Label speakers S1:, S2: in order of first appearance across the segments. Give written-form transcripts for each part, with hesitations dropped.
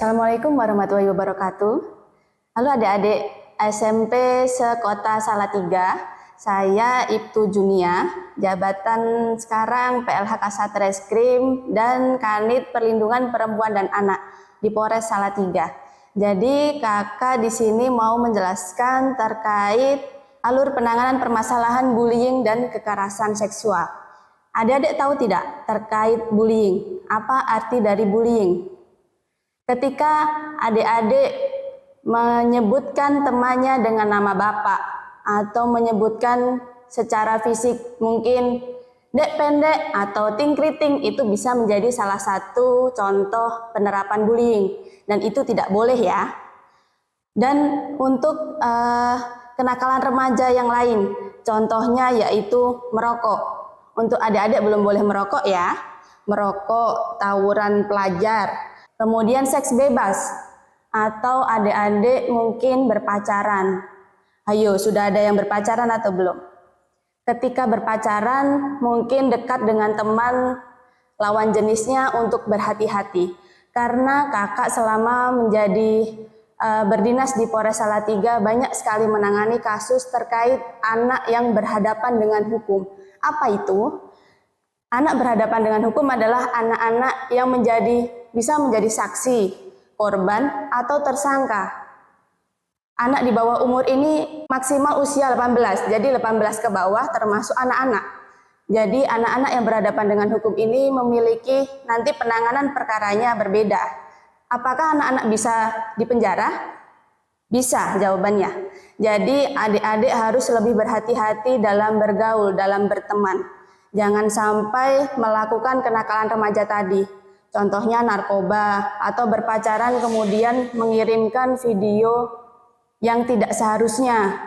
S1: Assalamualaikum warahmatullahi wabarakatuh. Halo adik-adik SMP sekota Salatiga. Saya Ibtu Junia, jabatan sekarang PLH Kasatreskrim dan Kanit Perlindungan Perempuan dan Anak di Polres Salatiga. Jadi kakak di sini mau menjelaskan terkait alur penanganan permasalahan bullying dan kekerasan seksual. Adik-adik tahu tidak terkait bullying? Apa arti dari bullying? Ketika adik-adik menyebutkan temannya dengan nama bapak atau menyebutkan secara fisik mungkin dek pendek atau ting kriting, itu bisa menjadi salah satu contoh penerapan bullying dan itu tidak boleh ya. Dan untuk kenakalan remaja yang lain, contohnya yaitu merokok. Untuk adik-adik belum boleh merokok ya, merokok, tawuran pelajar. Kemudian seks bebas atau adik-adik mungkin berpacaran. Ayo, sudah ada yang berpacaran atau belum? Ketika berpacaran mungkin dekat dengan teman lawan jenisnya untuk berhati-hati. Karena kakak selama menjadi berdinas di Polres Salatiga banyak sekali menangani kasus terkait anak yang berhadapan dengan hukum. Apa itu? Anak berhadapan dengan hukum adalah anak-anak yang bisa menjadi saksi, korban, atau tersangka. Anak di bawah umur ini maksimal usia 18, jadi 18 ke bawah termasuk anak-anak. Jadi anak-anak yang berhadapan dengan hukum ini memiliki nanti penanganan perkaranya berbeda. Apakah anak-anak bisa dipenjara? Bisa jawabannya. Jadi adik-adik harus lebih berhati-hati dalam bergaul, dalam berteman. Jangan sampai melakukan kenakalan remaja tadi. Contohnya narkoba atau berpacaran kemudian mengirimkan video yang tidak seharusnya.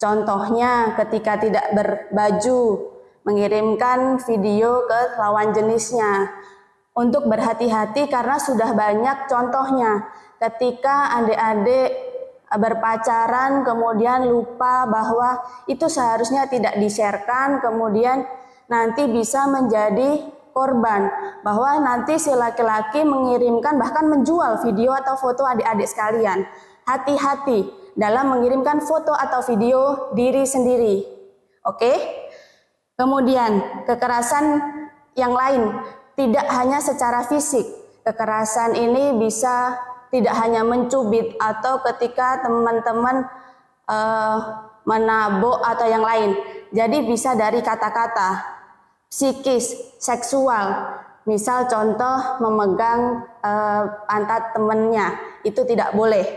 S1: Contohnya ketika tidak berbaju, mengirimkan video ke lawan jenisnya. Untuk berhati-hati karena sudah banyak contohnya. Ketika adik-adik berpacaran kemudian lupa bahwa itu seharusnya tidak di-sharekan, kemudian nanti bisa menjadi korban, bahwa nanti si laki-laki mengirimkan bahkan menjual video atau foto adik-adik sekalian. Hati-hati dalam mengirimkan foto atau video diri sendiri. Oke? Kemudian kekerasan yang lain tidak hanya secara fisik. Kekerasan ini bisa tidak hanya mencubit atau ketika teman-teman menabok atau yang lain. Jadi bisa dari kata-kata, psikis, seksual, misal contoh memegang pantat temannya, itu tidak boleh.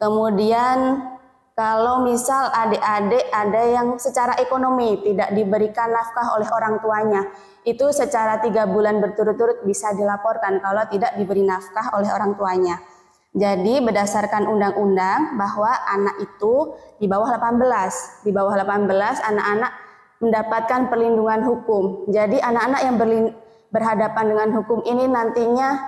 S1: Kemudian kalau misal adik-adik ada yang secara ekonomi tidak diberikan nafkah oleh orang tuanya, itu secara 3 bulan berturut-turut bisa dilaporkan kalau tidak diberi nafkah oleh orang tuanya. Jadi berdasarkan undang-undang bahwa anak itu di bawah 18, anak-anak mendapatkan perlindungan hukum. Jadi anak-anak yang berhadapan dengan hukum ini nantinya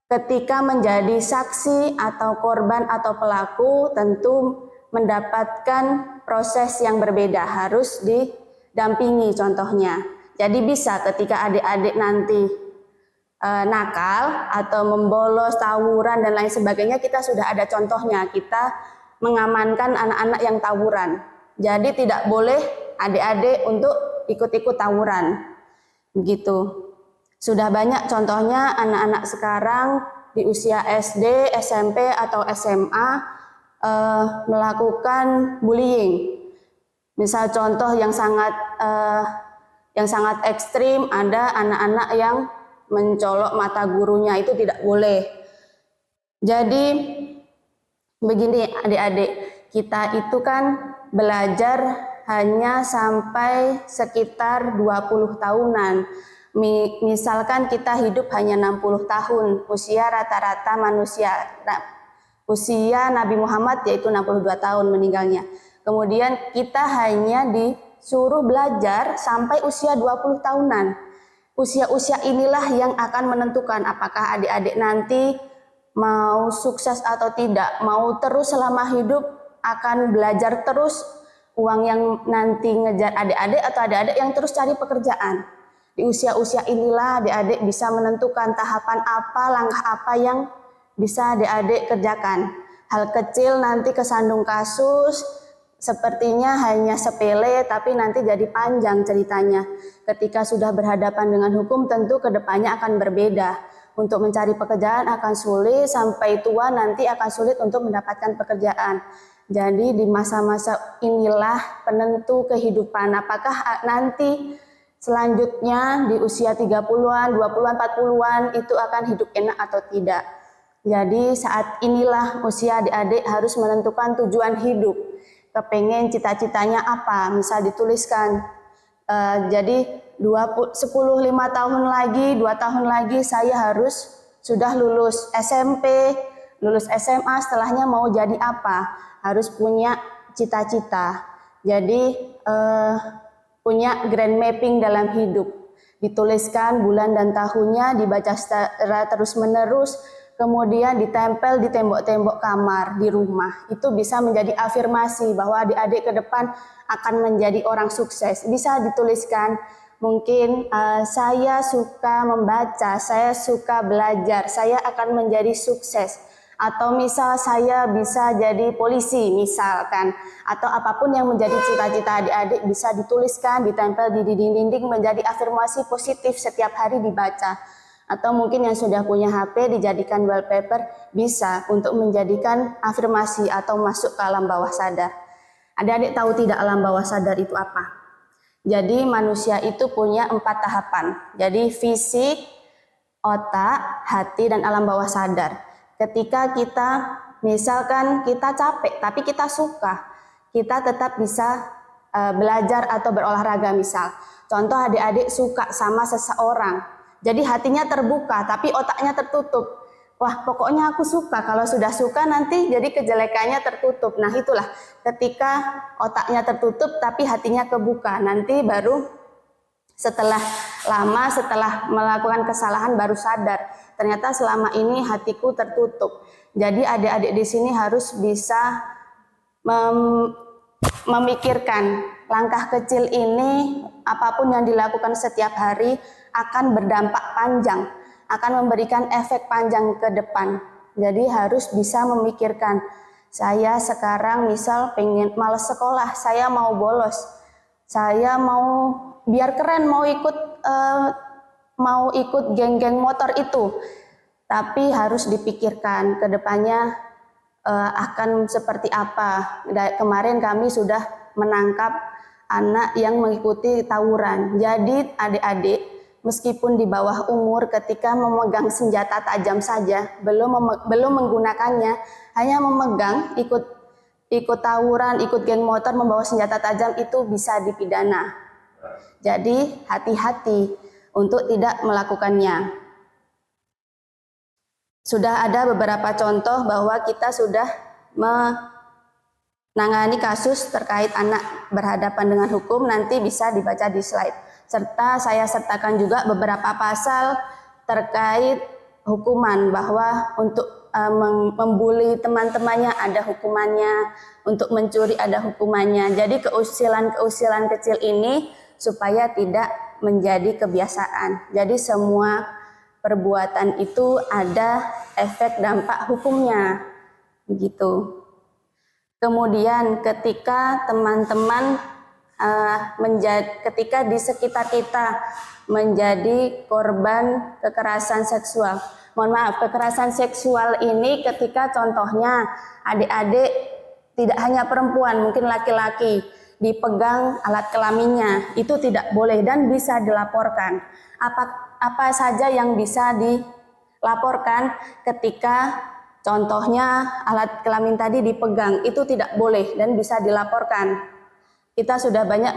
S1: ketika menjadi saksi atau korban atau pelaku tentu mendapatkan proses yang berbeda, harus didampingi contohnya. Jadi bisa ketika adik-adik nanti nakal atau membolos, tawuran dan lain sebagainya, kita sudah ada contohnya, kita mengamankan anak-anak yang tawuran. Jadi tidak boleh adik-adik untuk ikut-ikut tawuran. Begitu. Sudah banyak contohnya anak-anak sekarang di usia SD, SMP atau SMA melakukan bullying. Misal contoh yang sangat ekstrim, ada anak-anak yang mencolok mata gurunya, itu tidak boleh. Jadi begini adik-adik, kita itu kan belajar hanya sampai sekitar 20 tahunan. Misalkan kita hidup hanya 60 tahun, usia rata-rata manusia, usia Nabi Muhammad yaitu 62 tahun meninggalnya. Kemudian kita hanya disuruh belajar sampai usia 20 tahunan. Usia-usia inilah yang akan menentukan apakah adik-adik nanti mau sukses atau tidak, mau terus selama hidup akan belajar terus, uang yang nanti ngejar adik-adik atau adik-adik yang terus cari pekerjaan. Di usia-usia inilah adik-adik bisa menentukan tahapan apa, langkah apa yang bisa adik-adik kerjakan. Hal kecil nanti kesandung kasus, sepertinya hanya sepele tapi nanti jadi panjang ceritanya. Ketika sudah berhadapan dengan hukum tentu kedepannya akan berbeda. Untuk mencari pekerjaan akan sulit, sampai tua nanti akan sulit untuk mendapatkan pekerjaan. Jadi di masa-masa inilah penentu kehidupan. Apakah nanti selanjutnya di usia 30-an, 20-an, 40-an itu akan hidup enak atau tidak. Jadi saat inilah usia adik-adik harus menentukan tujuan hidup. Kepengen cita-citanya apa, misal dituliskan. Jadi 15 tahun lagi, 2 tahun lagi saya harus sudah lulus SMP, lulus SMA, setelahnya mau jadi apa? Harus punya cita-cita. Jadi punya grand mapping dalam hidup. Dituliskan bulan dan tahunnya, dibaca secara terus-menerus, kemudian ditempel di tembok-tembok kamar di rumah. Itu bisa menjadi afirmasi bahwa adik-adik ke depan akan menjadi orang sukses. Bisa dituliskan, mungkin saya suka membaca, saya suka belajar, saya akan menjadi sukses. Atau misal saya bisa jadi polisi misalkan. Atau apapun yang menjadi cita-cita adik-adik bisa dituliskan, ditempel di dinding-dinding menjadi afirmasi positif setiap hari dibaca. Atau mungkin yang sudah punya HP dijadikan wallpaper bisa untuk menjadikan afirmasi atau masuk ke alam bawah sadar. Adik-adik tahu tidak alam bawah sadar itu apa? Jadi manusia itu punya 4 tahapan. Jadi fisik, otak, hati, dan alam bawah sadar. Ketika kita misalkan kita capek tapi kita suka, kita tetap bisa belajar atau berolahraga misal. Contoh adik-adik suka sama seseorang. Jadi hatinya terbuka tapi otaknya tertutup. Wah, pokoknya aku suka. Kalau sudah suka nanti jadi kejelekannya tertutup. Nah, itulah ketika otaknya tertutup tapi hatinya kebuka. Nanti baru setelah lama, setelah melakukan kesalahan baru sadar. Ternyata selama ini hatiku tertutup. Jadi adik-adik di sini harus bisa memikirkan langkah kecil ini, apapun yang dilakukan setiap hari akan berdampak panjang, akan memberikan efek panjang ke depan. Jadi harus bisa memikirkan, saya sekarang misal pengen malas sekolah, saya mau bolos, saya mau biar keren mau ikut geng-geng motor itu. Tapi harus dipikirkan ke depannya akan seperti apa. Kemarin kami sudah menangkap anak yang mengikuti tawuran. Jadi adik-adik meskipun di bawah umur ketika memegang senjata tajam saja, belum menggunakannya, hanya memegang, ikut tawuran, ikut geng motor membawa senjata tajam itu bisa dipidana. Jadi hati-hati untuk tidak melakukannya. Sudah ada beberapa contoh bahwa kita sudah menangani kasus terkait anak berhadapan dengan hukum, nanti bisa dibaca di slide. Serta saya sertakan juga beberapa pasal terkait hukuman, bahwa untuk membuli teman-temannya ada hukumannya, untuk mencuri ada hukumannya. Jadi keusilan-keusilan kecil ini supaya tidak menjadi kebiasaan. Jadi semua perbuatan itu ada efek dampak hukumnya, begitu. Kemudian ketika teman-teman ketika di sekitar kita menjadi korban kekerasan seksual. Mohon maaf, kekerasan seksual ini ketika contohnya adik-adik tidak hanya perempuan, mungkin laki-laki dipegang alat kelaminnya, itu tidak boleh dan bisa dilaporkan. Apa saja yang bisa dilaporkan ketika contohnya alat kelamin tadi dipegang, itu tidak boleh dan bisa dilaporkan. Kita sudah banyak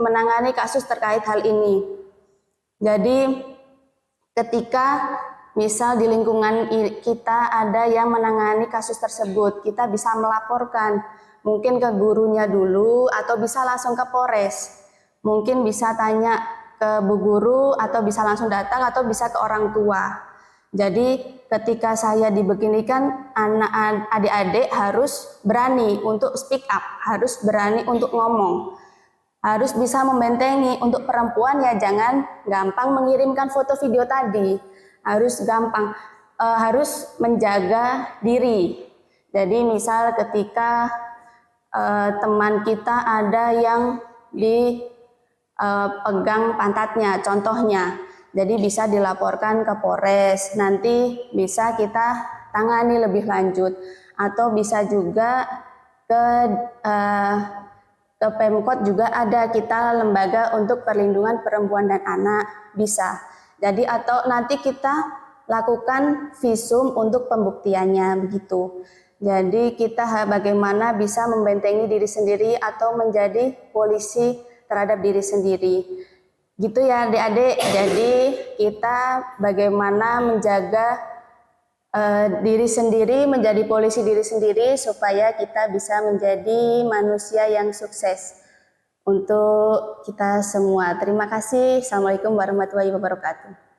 S1: menangani kasus terkait hal ini. Jadi ketika misal di lingkungan kita ada yang menangani kasus tersebut, kita bisa melaporkan mungkin ke gurunya dulu atau bisa langsung ke Polres. Mungkin bisa tanya ke Bu Guru atau bisa langsung datang atau bisa ke orang tua. Jadi ketika saya dibeginikan, adik-adik harus berani untuk speak up, harus berani untuk ngomong, harus bisa membentengi. Untuk perempuan ya jangan gampang mengirimkan foto video tadi, harus gampang. harus menjaga diri. Jadi misal ketika teman kita ada yang dipegang pantatnya, contohnya, jadi bisa dilaporkan ke Polres, nanti bisa kita tangani lebih lanjut, atau bisa juga ke Pemkot juga ada kita lembaga untuk perlindungan perempuan dan anak, bisa. Jadi atau nanti kita lakukan visum untuk pembuktiannya begitu. Jadi kita bagaimana bisa membentengi diri sendiri atau menjadi polisi terhadap diri sendiri. Gitu ya adik-adik. Jadi kita bagaimana menjaga diri sendiri, menjadi polisi diri sendiri supaya kita bisa menjadi manusia yang sukses untuk kita semua. Terima kasih. Assalamualaikum warahmatullahi wabarakatuh.